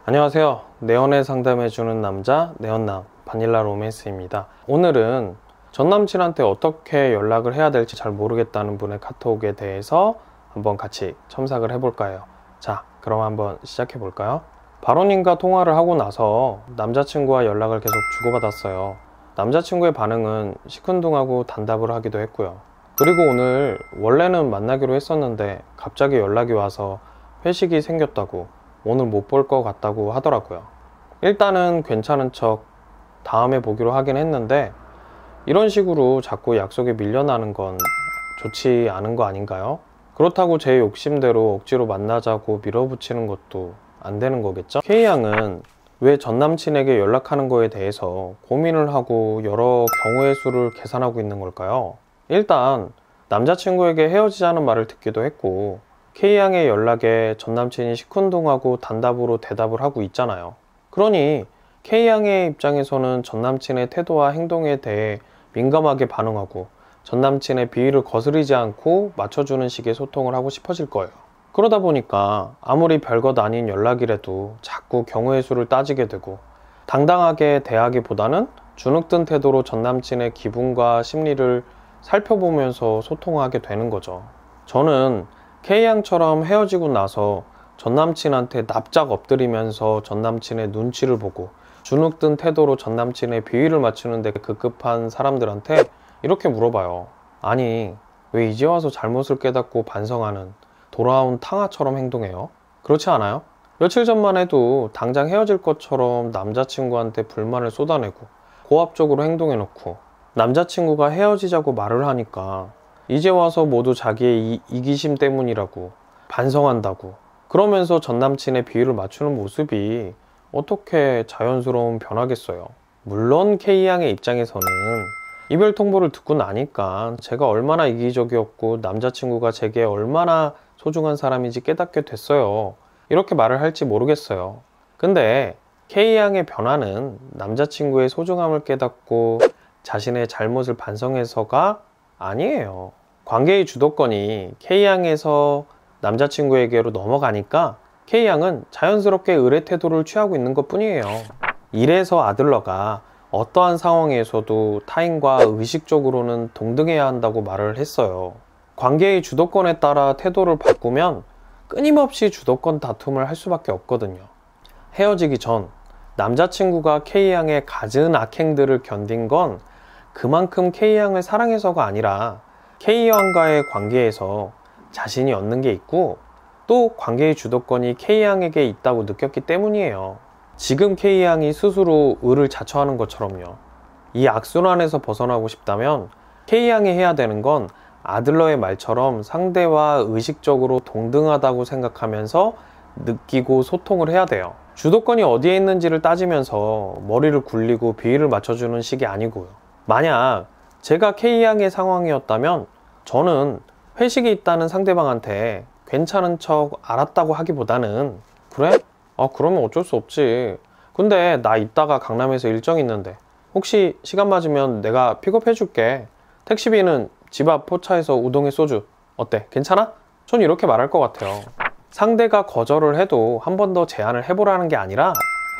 안녕하세요. 내연애 상담해주는 남자 내연남 바닐라 로맨스입니다. 오늘은 전남친한테 어떻게 연락을 해야 될지 잘 모르겠다는 분의 카톡에 대해서 한번 같이 첨삭을 해볼까 해요. 자, 그럼 한번 시작해 볼까요? 바로님과 통화를 하고 나서 남자친구와 연락을 계속 주고받았어요. 남자친구의 반응은 시큰둥하고 단답을 하기도 했고요. 그리고 오늘 원래는 만나기로 했었는데 갑자기 연락이 와서 회식이 생겼다고, 오늘 못 볼 것 같다고 하더라고요. 일단은 괜찮은 척 다음에 보기로 하긴 했는데 이런 식으로 자꾸 약속에 밀려나는 건 좋지 않은 거 아닌가요? 그렇다고 제 욕심대로 억지로 만나자고 밀어붙이는 것도 안 되는 거겠죠? K양은 왜 전남친에게 연락하는 거에 대해서 고민을 하고 여러 경우의 수를 계산하고 있는 걸까요? 일단 남자친구에게 헤어지자는 말을 듣기도 했고 K양의 연락에 전남친이 시큰둥하고 단답으로 대답을 하고 있잖아요. 그러니 K양의 입장에서는 전남친의 태도와 행동에 대해 민감하게 반응하고 전남친의 비위를 거스르지 않고 맞춰주는 식의 소통을 하고 싶어질 거예요. 그러다 보니까 아무리 별것 아닌 연락이라도 자꾸 경우의 수를 따지게 되고 당당하게 대하기보다는 주눅든 태도로 전남친의 기분과 심리를 살펴보면서 소통하게 되는 거죠. 저는 K양처럼 헤어지고 나서 전남친한테 납작 엎드리면서 전남친의 눈치를 보고 주눅든 태도로 전남친의 비위를 맞추는 데 급급한 사람들한테 이렇게 물어봐요. 아니, 왜 이제 와서 잘못을 깨닫고 반성하는 돌아온 탕아처럼 행동해요? 그렇지 않아요? 며칠 전만 해도 당장 헤어질 것처럼 남자친구한테 불만을 쏟아내고 고압적으로 행동해놓고 남자친구가 헤어지자고 말을 하니까 이제 와서 모두 자기의 이기심 때문이라고 반성한다고 그러면서 전남친의 비위를 맞추는 모습이 어떻게 자연스러운 변화겠어요. 물론 K양의 입장에서는 이별 통보를 듣고 나니까 제가 얼마나 이기적이었고 남자친구가 제게 얼마나 소중한 사람인지 깨닫게 됐어요, 이렇게 말을 할지 모르겠어요. 근데 K양의 변화는 남자친구의 소중함을 깨닫고 자신의 잘못을 반성해서가 아니에요. 관계의 주도권이 K양에서 남자친구에게로 넘어가니까 K양은 자연스럽게 의뢰 태도를 취하고 있는 것 뿐이에요. 이래서 아들러가 어떠한 상황에서도 타인과 의식적으로는 동등해야 한다고 말을 했어요. 관계의 주도권에 따라 태도를 바꾸면 끊임없이 주도권 다툼을 할 수밖에 없거든요. 헤어지기 전 남자친구가 K양의 갖은 악행들을 견딘 건 그만큼 K양을 사랑해서가 아니라 K양과의 관계에서 자신이 얻는 게 있고 또 관계의 주도권이 K양에게 있다고 느꼈기 때문이에요. 지금 K양이 스스로 의를 자처하는 것처럼요. 이 악순환에서 벗어나고 싶다면 K양이 해야 되는 건 아들러의 말처럼 상대와 의식적으로 동등하다고 생각하면서 느끼고 소통을 해야 돼요. 주도권이 어디에 있는지를 따지면서 머리를 굴리고 비위를 맞춰주는 식이 아니고요. 만약 제가 K양의 상황이었다면 저는 회식이 있다는 상대방한테 괜찮은 척 알았다고 하기보다는 그래? 그러면 어쩔 수 없지. 근데 나 이따가 강남에서 일정 있는데 혹시 시간 맞으면 내가 픽업해 줄게. 택시비는 집 앞 포차에서 우동에 소주 어때? 괜찮아? 전 이렇게 말할 것 같아요. 상대가 거절을 해도 한 번 더 제안을 해보라는 게 아니라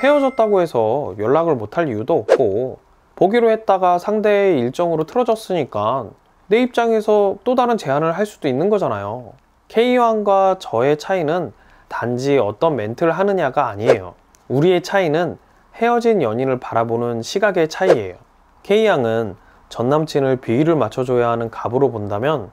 헤어졌다고 해서 연락을 못할 이유도 없고 보기로 했다가 상대의 일정으로 틀어졌으니까 내 입장에서 또 다른 제안을 할 수도 있는 거잖아요. K양과 저의 차이는 단지 어떤 멘트를 하느냐가 아니에요. 우리의 차이는 헤어진 연인을 바라보는 시각의 차이예요. K양은 전남친을 비위를 맞춰줘야 하는 갑으로 본다면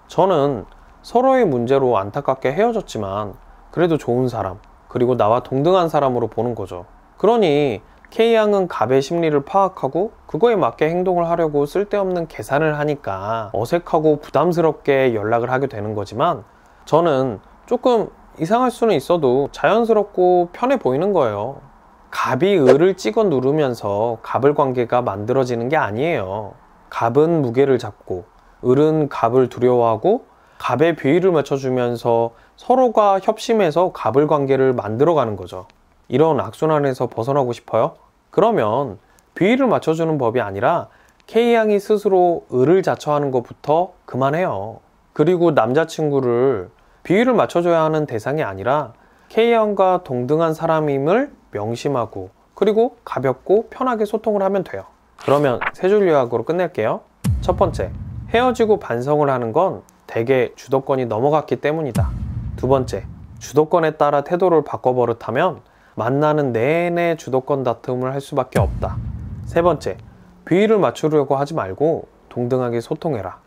저는 서로의 문제로 안타깝게 헤어졌지만 그래도 좋은 사람, 그리고 나와 동등한 사람으로 보는 거죠. 그러니 K양은 갑의 심리를 파악하고 그거에 맞게 행동을 하려고 쓸데없는 계산을 하니까 어색하고 부담스럽게 연락을 하게 되는 거지만 저는 조금 이상할 수는 있어도 자연스럽고 편해 보이는 거예요. 갑이 을을 찍어 누르면서 갑을 관계가 만들어지는 게 아니에요. 갑은 무게를 잡고 을은 갑을 두려워하고 갑의 비위를 맞춰주면서 서로가 협심해서 갑을 관계를 만들어가는 거죠. 이런 악순환에서 벗어나고 싶어요? 그러면 비위를 맞춰주는 법이 아니라 K양이 스스로 을을 자처하는 것부터 그만해요. 그리고 남자친구를 비위를 맞춰줘야 하는 대상이 아니라 K양과 동등한 사람임을 명심하고 그리고 가볍고 편하게 소통을 하면 돼요. 그러면 세 줄 요약으로 끝낼게요. 첫 번째, 헤어지고 반성을 하는 건 대개 주도권이 넘어갔기 때문이다. 두 번째, 주도권에 따라 태도를 바꿔버릇하면 만나는 내내 주도권 다툼을 할 수밖에 없다. 세 번째, 비위를 맞추려고 하지 말고 동등하게 소통해라.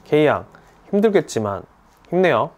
K양, 힘들겠지만 힘내요.